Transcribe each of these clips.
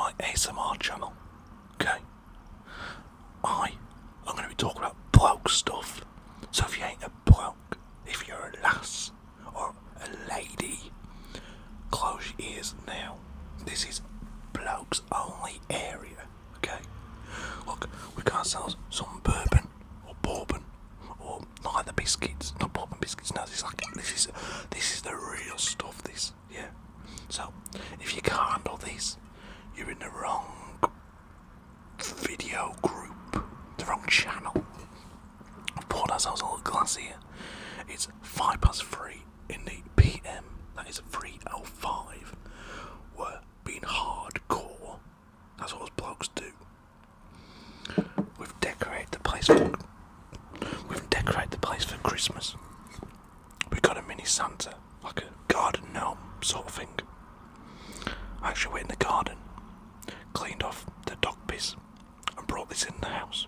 my ASMR channel. Okay? I'm going to be talking about bloke stuff. So if you ain't a bloke, if you're a lass or a lady, close your ears now. This is blokes only area. Okay? Look, we got ourselves some bourbon or bourbon or like the biscuits, not bourbon biscuits. No, this is the real stuff. This, yeah. So if you can't handle this, you're in the wrong video group, the wrong channel. I've poured ourselves a little glass here. It's 3:05 in the PM. That is 3:05. We're being hardcore. That's what us blokes do. We've decorated the place for Christmas. We got a mini Santa, like a garden gnome sort of thing. I actually went in the garden, cleaned off the dog piss, and brought this in the house.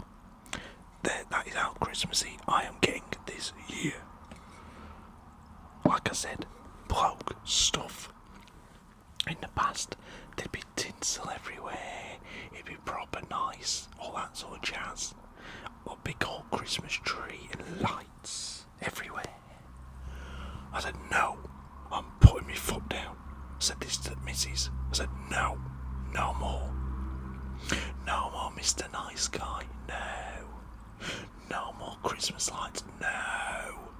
That is how Christmassy I am getting this year. Like I said, bloke stuff. In the past, there'd be tinsel everywhere, it'd be proper nice, all that sort of jazz. A big old Christmas tree and lights everywhere. I said, no, I'm putting my foot down. I said this to the missus. I said, no more. No more Mr. Nice Guy, no. No more Christmas lights, no.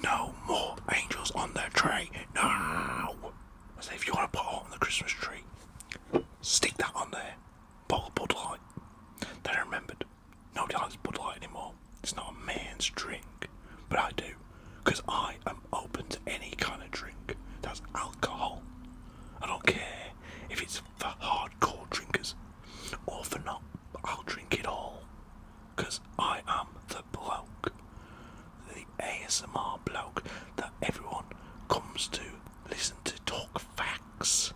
No more angels on their tree, no. I said, if you want to put on the Christmas tree, stick that on there. Bottle of Bud Light. Then I remembered, nobody likes Bud Light anymore. It's not a man's drink, but I do, because I am open to any kind of drink that's alcohol. I don't care if it's for hardcore drinkers or for not, but I'll drink it all, because I am the bloke, the ASMR bloke that everyone comes to listen to talk facts.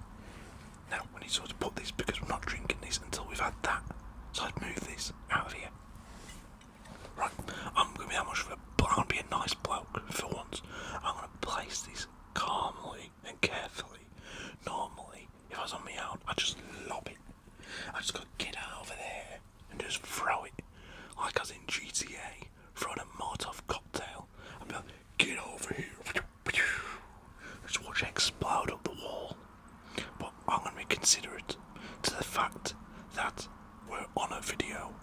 Now we need to put this, because we're not drinking this until we've had that, so I'd move this out of here. Right, I'm going to be that much of a I'm going to be a nice bloke for once. I'm going to place this calmly and carefully. Normally, if I was on my own, I'd just lob it. I just got to get over there and just throw it, like I was in GTA, throwing a Molotov cocktail. I'd be like, get over here. Just watch it explode up the wall. But I'm going to be considerate to the fact that we're on a video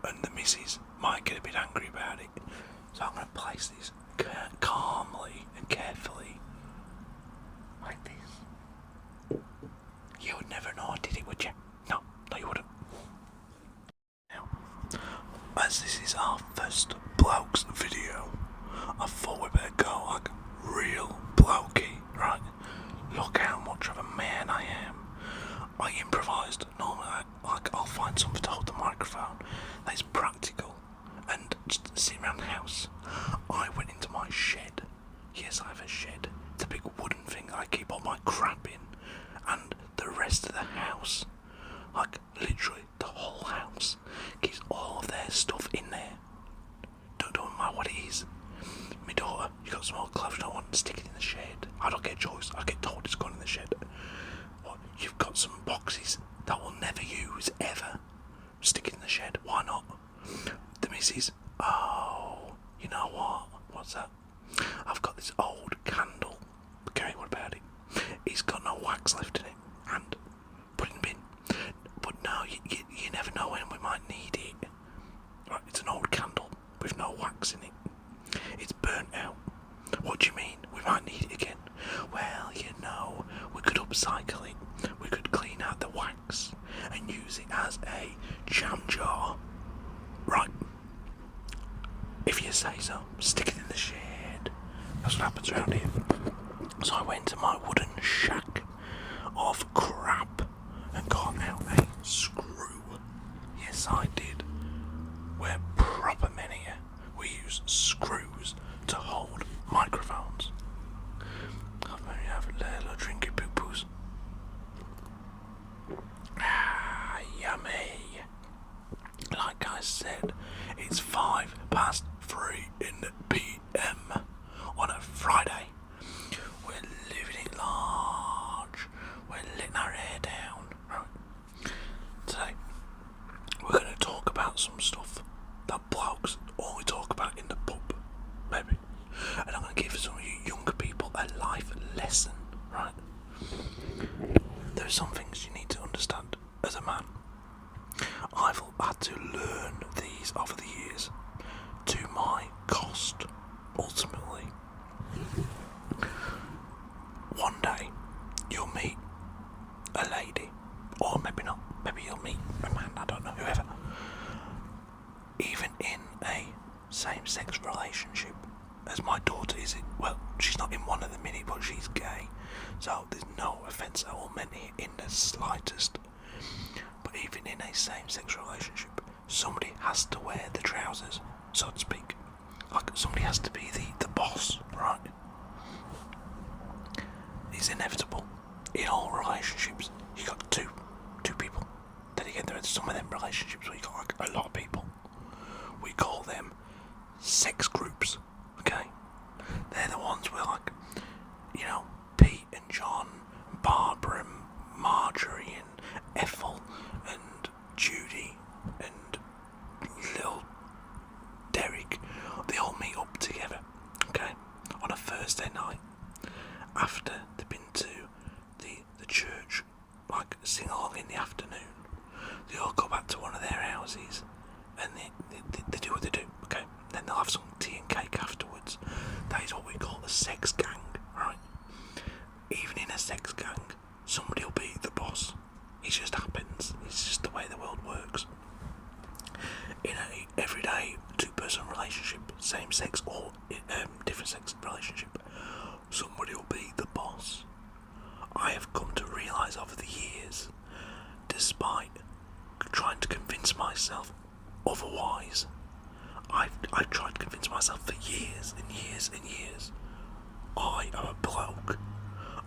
and the missus might get a bit angry about it. So I'm going to place this calmly and carefully, like this. You would never know I did it, would you? No, you wouldn't. Now, as this is our first blokes video, I thought we better go like real blokey, right? Look how much of a man I am. I improvised. Normally, I'll find something to hold the microphone that is practical and just sit around the house. I went into my shed. Yes, I have a shed. It's a big wooden thing I keep all my crap in, and the rest of the house, like literally the whole house, keeps all of their stuff in there. Don't mind what it is. My daughter, you got some old clothes you don't want to stick it in the shed. I don't get a choice. I get told it's gone in the shed. What? You've got some boxes that we'll never use ever. Stick it in the shed. Why not? The missus. Oh, you know what? What's that? I've got this old candle. Okay, what about it? It's got no wax left in it. And put it in the bin. But no, you never know when we might need it. Right, it's an old candle with no wax in it. It's burnt out. What do you mean? We might need it again. Well, you know, we could upcycle it. We could clean out the wax and use it as a jam jar. Right. If you say so, stick it in the shed. That's what happens around here. So I went to my wooden shack of crap and got out a screw. Yes, I did. We're proper men here. We use screws to hold microphones. I'll maybe have a little drinky poo-poos. Ah, yummy. Like I said, it's 3:05 in the PM on a Friday. We're living it large. We're letting our hair down. Right. some stuff that blokes only talk about in the pub, maybe. And I'm going to give some of you younger people a life lesson, right? There are some things you need to understand as a man. I've had to learn these over the years to my cost, ultimately. One day, you'll meet a lady, or maybe not, maybe you'll meet a man, I don't know, whoever. Even in a same-sex relationship, as my daughter is, well, she's not in one at the minute, but she's gay, so there's no offence at all meant in the slightest. But even in a same-sex relationship, somebody has to wear the trousers, so to speak. Like, somebody has to be the boss, right? It's inevitable. In all relationships, you got two people. Then again, there are some of them relationships where you got like a lot of people. We call them sex groups, okay? They're the ones where, like, you know, Pete and John, and Barbara and Marjorie and Ethel and Judy and little Derek, they all meet up together, okay, on a Thursday night after they've been to the church, like sing along in the afternoon. They all go back to one of their houses and they do what they do, okay? Then they'll have some tea and cake afterwards. That is what we call a sex gang, right? Even in a sex gang, somebody will be the boss. It just happens. It's just the way the world works. In a everyday two-person relationship, same sex or different sex relationship, somebody will be the boss. I have come to realise over the years, despite trying to convince myself otherwise, I've tried to convince myself for years and years and years, I am a bloke.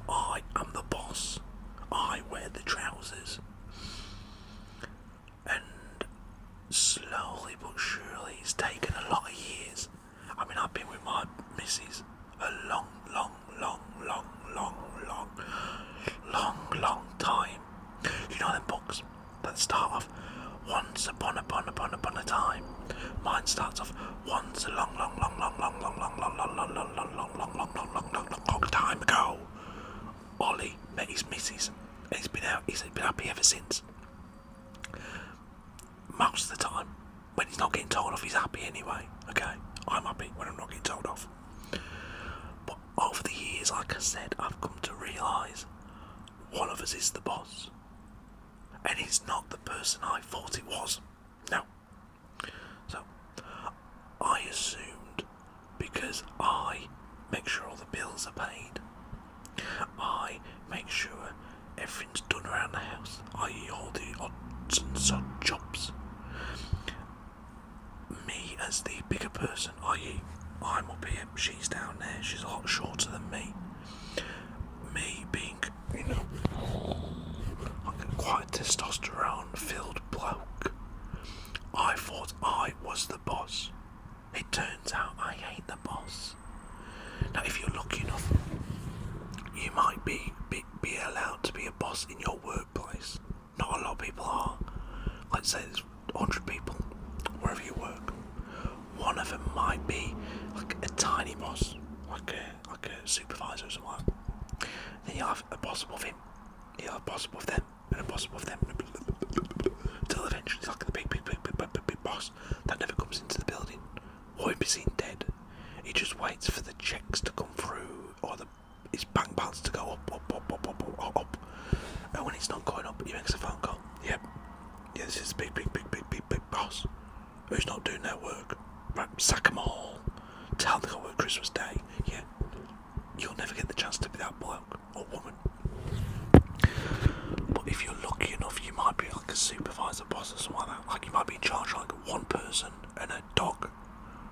I am the boss. I wear the trousers. And slowly but surely, it's taken a lot of years. I mean, I've been with my missus a long time. You know them books that start off once upon a time. Mine starts off once a long time ago. Ollie met his missus and he's been happy ever since. Most of the time, when he's not getting told off, he's happy anyway, okay? I'm happy when I'm not getting told off. But over the years, like I said, I've come to realise one of us is the boss. And it's not the person I thought it was. No. So, I assumed because I make sure all the bills are paid, I make sure everything's done around the house, i.e. all the odds and sods jobs. Me as the bigger person, i.e. I'm up here, she's down there, she's a lot shorter than me. Me being, you know, like quite a testosterone-filled bloke, I thought I was the boss. It turns out I ain't the boss. Now, if you're lucky enough, you might be allowed to be a boss in your workplace. Not a lot of people are. Let's say there's 100 people wherever you work. One of them might be like a tiny boss, like a supervisor or something like that. Then you'll have a boss above him, you'll have a boss above them, and a boss above them, till eventually it's like the big boss that never comes into the building, or he'd be seen dead. He just waits for the checks to come through, or his bank balance to go up. And when it's not going up, he makes a phone call. Yep. Yeah, this is big boss who's not doing their work. Right, sack them all. Tell them to go work Christmas Day. Yeah. You'll never get the chance to be that bloke or woman. But if you're lucky enough, you might be like a supervisor boss or something like that. Like, you might be in charge of like one person and a dog.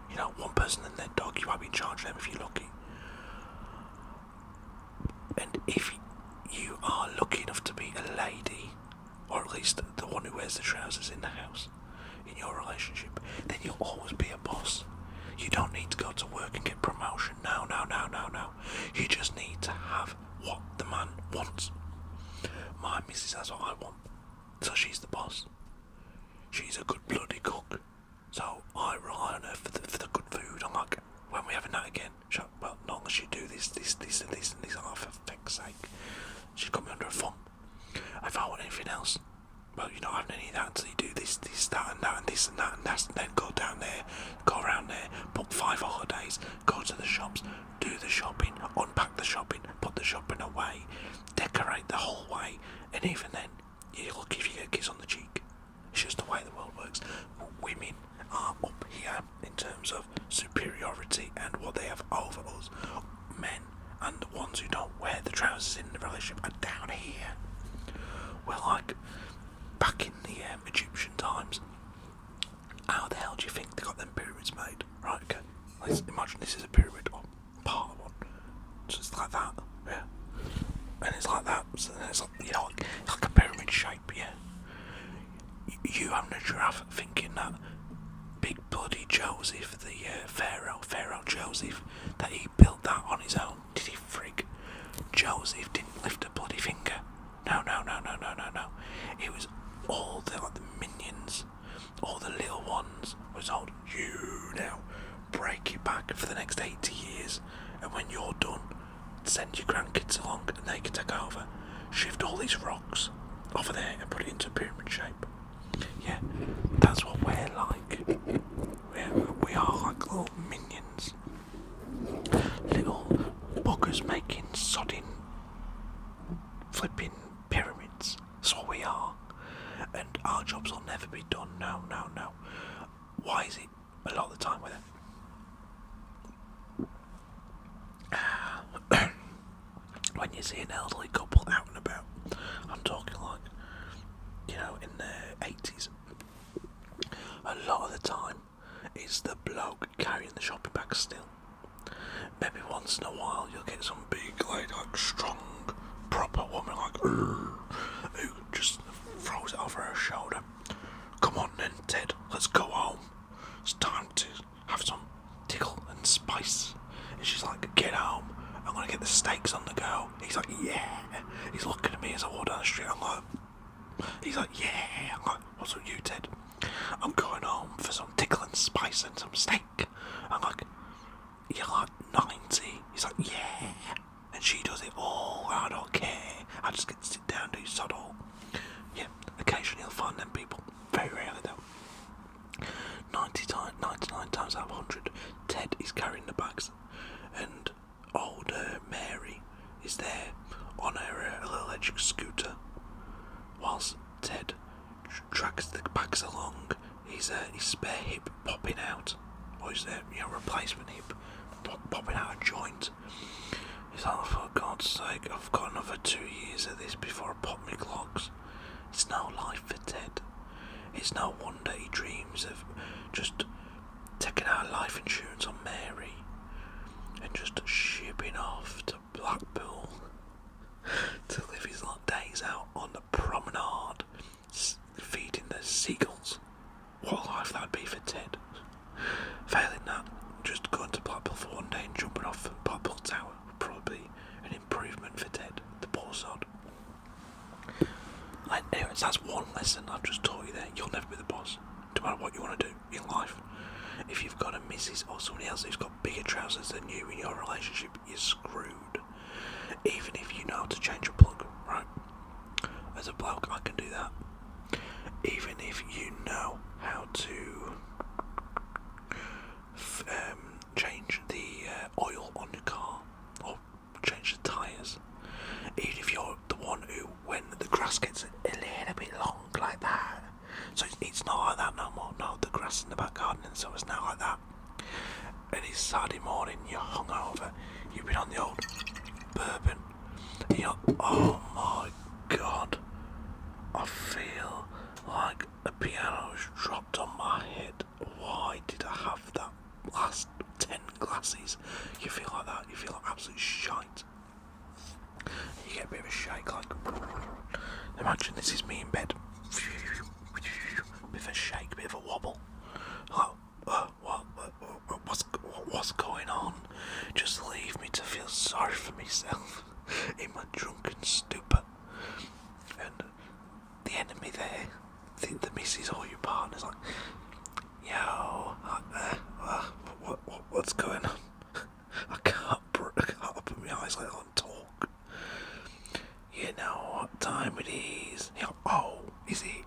You know, one person and their dog, you might be in charge of them if you're lucky. And if you are lucky enough to be a lady, or at least the one who wears the trousers in the house, in your relationship, then you'll always be a boss. You don't need to go to work and get promotion. No. You just need to have what the man wants. My missus has what I want, so she's the boss. She's a good bloody cook. well, you're not having any of that until you do this, that, and that, and this, and that, and that, and then go down there, go around there, book 5 holidays, go to the shops, do the shopping, unpack the shopping, put the shopping away, decorate the whole way, and even then, you're lucky if you get a kiss on the cheek. It's just the way the world works. Women are up here in terms of superiority and what they have over us. Men and the ones who don't wear the trousers in the relationship are down here. We're like back in the Egyptian times. How the hell do you think they got them pyramids made? Right, okay. Let's imagine this is a pyramid or part of one. So it's like that, yeah. And it's like that. So it's like, you know, it's like a pyramid shape, yeah. You having a giraffe thinking that big bloody Joseph, the Pharaoh Joseph, that he built that on his own. Did he frig? Joseph didn't lift a bloody finger. No. It was all the minions, all the little ones was told, you now break it back for the next 80 years, and when you're done, send your grandkids along and they can take over. Shift all these rocks over there and put it into pyramid shape. Yeah, that's what we're like. We are like little minions. Little buggers making sodding flipping pyramids. That's what we are. And our jobs will never be done. No. Why is it a lot of the time with it? When you see an elderly couple out and about, I'm talking like, you know, in the 80s, a lot of the time it's the bloke carrying the shopping bag still. Maybe once in a while you'll get some big, like strong, proper woman who just throws it over her shoulder. Come on then, Ted, let's go home. It's time to have some tickle and spice. And she's like, get home, I'm gonna get the steaks on the go. He's like, yeah. He's looking at me as I walk down the street. I'm like, he's like, yeah. I'm like, what's with you, Ted? I'm going home for some tickle and spice and some steak. I'm like, you're like 90. He's like, yeah. And she does it all, and I don't care. I just get to sit down and do sod all. Yeah, occasionally you'll find them people. Very rarely though. 99 times out of 100, Ted is carrying the bags. And old Mary is there on her little electric scooter, whilst Ted drags the bags along. His spare hip popping out, or his replacement hip popping out a joint. He's like, for God's sake, I've got another 2 years of this before I pop my clogs. It's no life for Ted. It's no wonder he dreams of just taking out life insurance on Mary and just shipping off to Blackpool to live his days out on the promenade, feeding the seagulls. What a life that'd be for Ted. Failing that, just going to Blackpool for one day and jumping off from Blackpool Tower would probably be an improvement for Ted, the poor sod. Anyways, that's one lesson I've just taught you there. You'll never be the boss, no matter what you want to do in life. If you've got a missus or somebody else who's got bigger trousers than you in your relationship, you're screwed. Even if you know how to change a plug, right? As a bloke, I can do that. Even if you know how to change the oil on your car or change the tyres. Even if you're the one who, when the grass gets a little bit long like that, so it's not like that no more. No, the grass in the back garden, so it's now like that. And it's Saturday morning, you're hungover, you've been on the old bourbon, and you're like, oh my God, I feel like a piano's dropped on my head. Why did I have that last 10 glasses? You feel like that, you feel like absolute shite. You get a bit of a shake, like, imagine this is me in bed. Bit of a shake, bit of a wobble. Like, what's going on? Just leave me to feel sorry for myself in my drunken stupor. And the enemy there, the missus or your partner's like, yo, what's going on? I can't open my eyes like that and talk. You know what time it is? You know, oh, is it?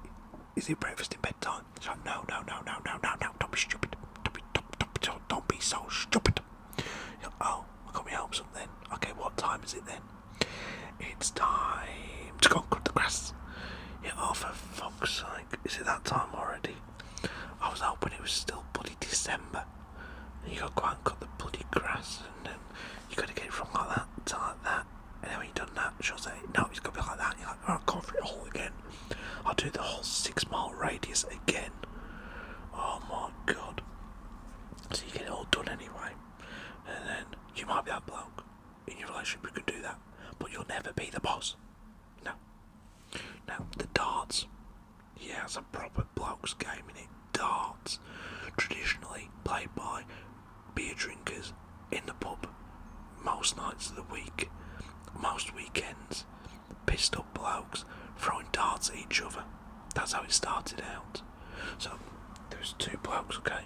is it breakfast in bedtime? She's like, no, don't be stupid. Don't be so stupid. Like, oh, I got me home something. Okay, what time is it then? It's time to go and cut the grass. Yeah, oh, for fuck's sake, is it that time already? I was hoping it was still bloody December. And you got to go out and cut the bloody grass, and then you got to get it from like that to like that. And then when you've done that, she'll say, no, it's got to be like that. And you're like, alright, go for it all again. I'll do the whole 6-mile radius again. Oh my god. So you get it all done anyway. And then you might be that bloke in your relationship who can do that, but you'll never be the boss. No. Now, the darts. Yeah, it's a proper bloke's game, innit? Darts. Traditionally played by beer drinkers in the pub most nights of the week, most weekends. Pissed up blokes throwing darts at each other. That's how it started out. So, there was 2 blokes, okay,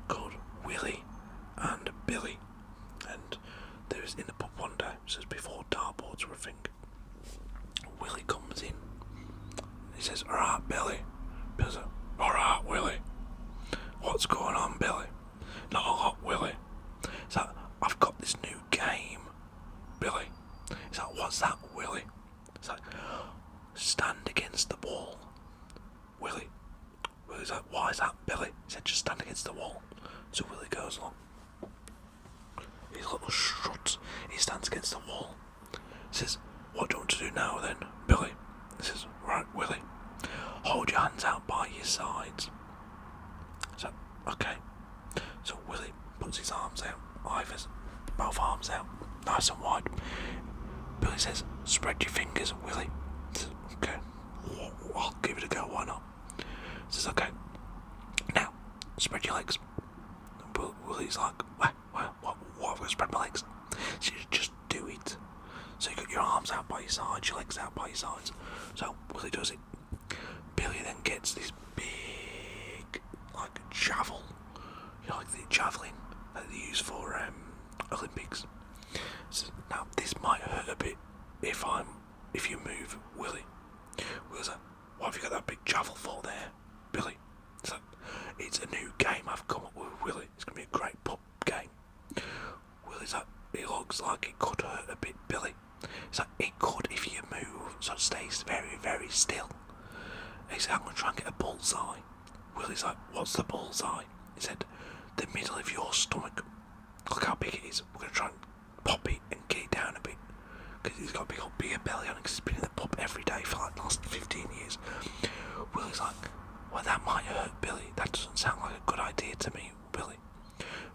called Willie and Billy. And they was in the pub one day, this was before dartboards were a thing. Willie comes in. He says, alright, Billy. Billy's like, alright, Willie. What's going on, Billy? Not a lot, Willie. He's like, I've got this new game, Billy. He's like, what's that, Willie? He's like, stand against the wall, Willie. Willie's like, why is that, Billy? He said, just stand against the wall. So Willie goes along. His little struts. He stands against the wall. He says, what do you want to do now then, Billy? He says, right, Willie, hold your hands out by your sides. So, okay. So Willie puts his arms out, both arms out, nice and wide. Billy says, spread your fingers, Willie. He says, okay, I'll give it a go, why not? He says, okay, now, spread your legs. Willie's like, what have I got to spread my legs? So you just do it. So you got your arms out by your sides, your legs out by your sides. So Willie does it. Billy then gets this big, like, javel. You know, like the javelin that they use for Olympics. So now this might hurt a bit if you move, Willie. Willie's like, what have you got that big javel for there, Billy? So it's a new game I've come up with, Willie. It's gonna be a great pub game. Willie's like, it looks like it could hurt a bit, Billy. It's like, it could if you move, so it stays very, very still. He said, I'm going to try and get a bullseye. Willie's like, what's the bullseye? He said, the middle of your stomach. Look how big it is. We're going to try and pop it and get it down a bit. Because he's got a big old beer belly on it, because he's been in the pub every day for like the last 15 years. Willie's like, well, that might hurt, Billy. That doesn't sound like a good idea to me, Billy.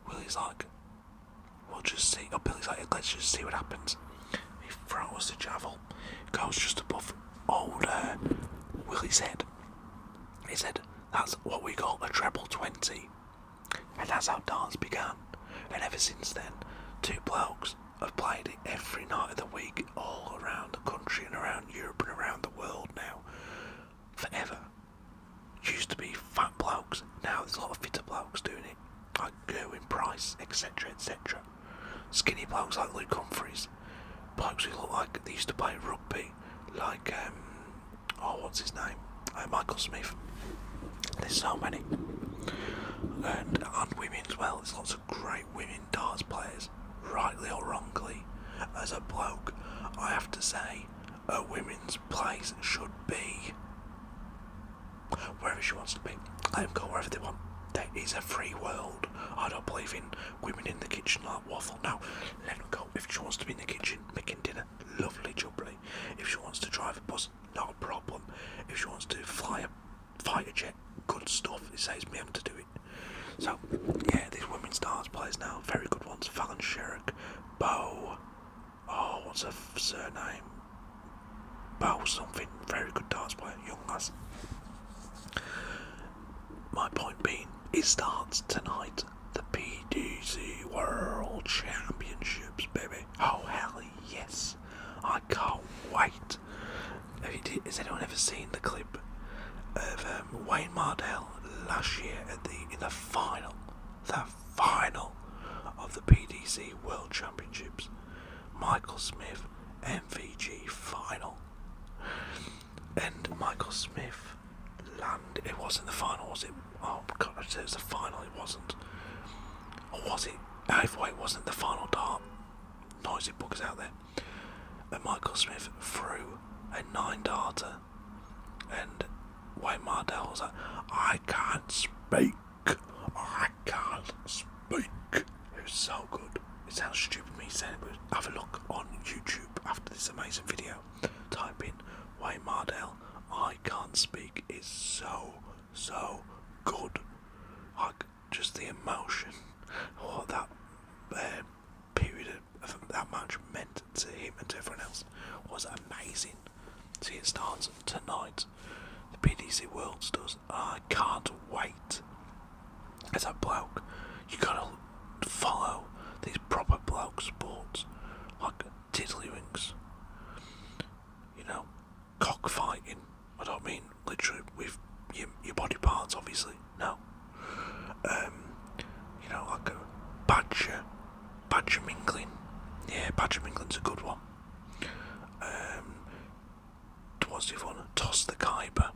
Willie's like, we'll just see. Oh, Billy's like, let's just see what happens. He throws the javel, goes just above old Willie's head. He said, that's what we call a treble 20. And that's how darts began. And ever since then, 2 blokes have played it every night of the week, all around the country and around Europe and around the world now. Forever. Used to be fat blokes, now there's a lot of fitter blokes doing it. Like Gerwin Price, etc, etc. Skinny blokes like Luke Humphries. Blokes who look like they used to play rugby, like, what's his name? Michael Smith. There's so many. And women as well. There's lots of great women darts players. Rightly or wrongly, as a bloke, I have to say, a women's place should be wherever she wants to be. Let them go wherever they want. There is a free world. I don't believe in women in the kitchen like waffle. No, let them go. If she wants to be in the kitchen making dinner, lovely jubbly. If she wants to drive a bus, not a problem. If she wants to fly a fighter jet, good stuff. It saves me having to do it. So, yeah, these women's darts players now, very good ones. Fallon Sherrick, Bo, what's her surname? Bo something, very good darts player, young lass. My point being, it starts tonight, the PDC World Championships, baby. Oh, hell yes. I can't wait. Has anyone ever seen the clip of Wayne Mardell last year in the final of the PDC World Championships? Michael Smith, MVG final. And Michael Smith landed It wasn't the final, was it? Oh God, I said it was the final. It wasn't. Or was it? Either way, it wasn't the final dart. Noisy buggers out there. And Michael Smith threw a 9-darter, and Wayne Mardell was like, I can't speak. I can't speak. It was so good. It sounds stupid me saying it, but have a look on YouTube after this amazing video. Type in Wayne Mardell, I can't speak. It's so good. Like, just the emotion, what that period of that match meant to him and to everyone else was amazing. See, it starts tonight. The PDC Worlds does. I can't wait. As a bloke, you gotta follow these proper bloke sports, like tiddlywinks, you know, cockfighting. I don't mean literally with your body parts, obviously. No. You know, like a badger mingling. Yeah, badger mingling's a good one. What's the other one? Toss the Khyber.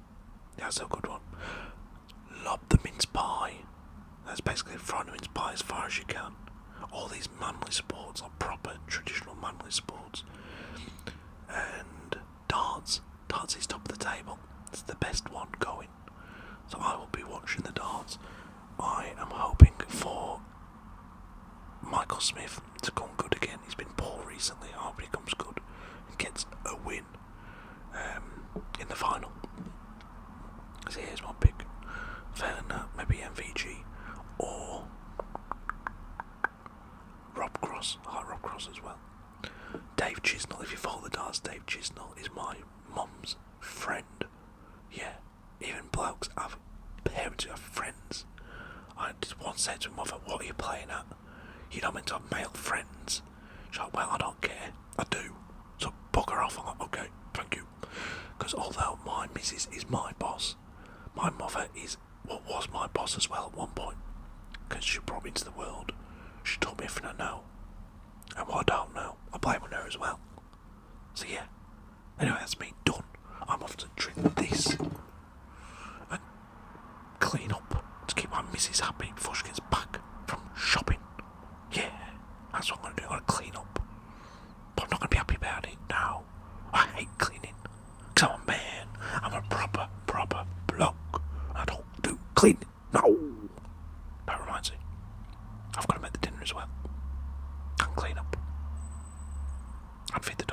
Yeah, that's a good one. Lob the mince pie. That's basically throwing the mince pie as far as you can. All these manly sports, like proper traditional manly sports. And darts. Darts is top of the table. It's the best one going. So I will be watching the darts. I am hoping for Michael Smith to come good again. He's been poor recently. I hope he comes good and gets a win in the final. So here's my pick. Failing that, maybe MVG or Rob Cross. I like Rob Cross as well. Dave Chisnell, if you follow the darts, Dave Chisnell is my mum's friend. Yeah, even blokes have parents who have friends. I just once said to my mother, what are you playing at? You're not meant to have male friends. She's like, well, I don't care. I do. So bugger off. I'm like, okay, thank you. Because although my missus is my boss, my mother is what was my boss as well at one point. Because she brought me into the world. She taught me everything I know. And what I don't know, I blame on her as well. So yeah. Anyway, that's me done. I'm off to drink this and clean up to keep my missus happy before she gets back from shopping. Yeah, that's what I'm going to do. I'm going to clean up. But I'm not going to be happy about it. No. I hate cleaning. Because I'm a man. I'm a proper bloke. I don't do cleaning. No. That reminds me. I've got to make the dinner as well. And clean up. And feed the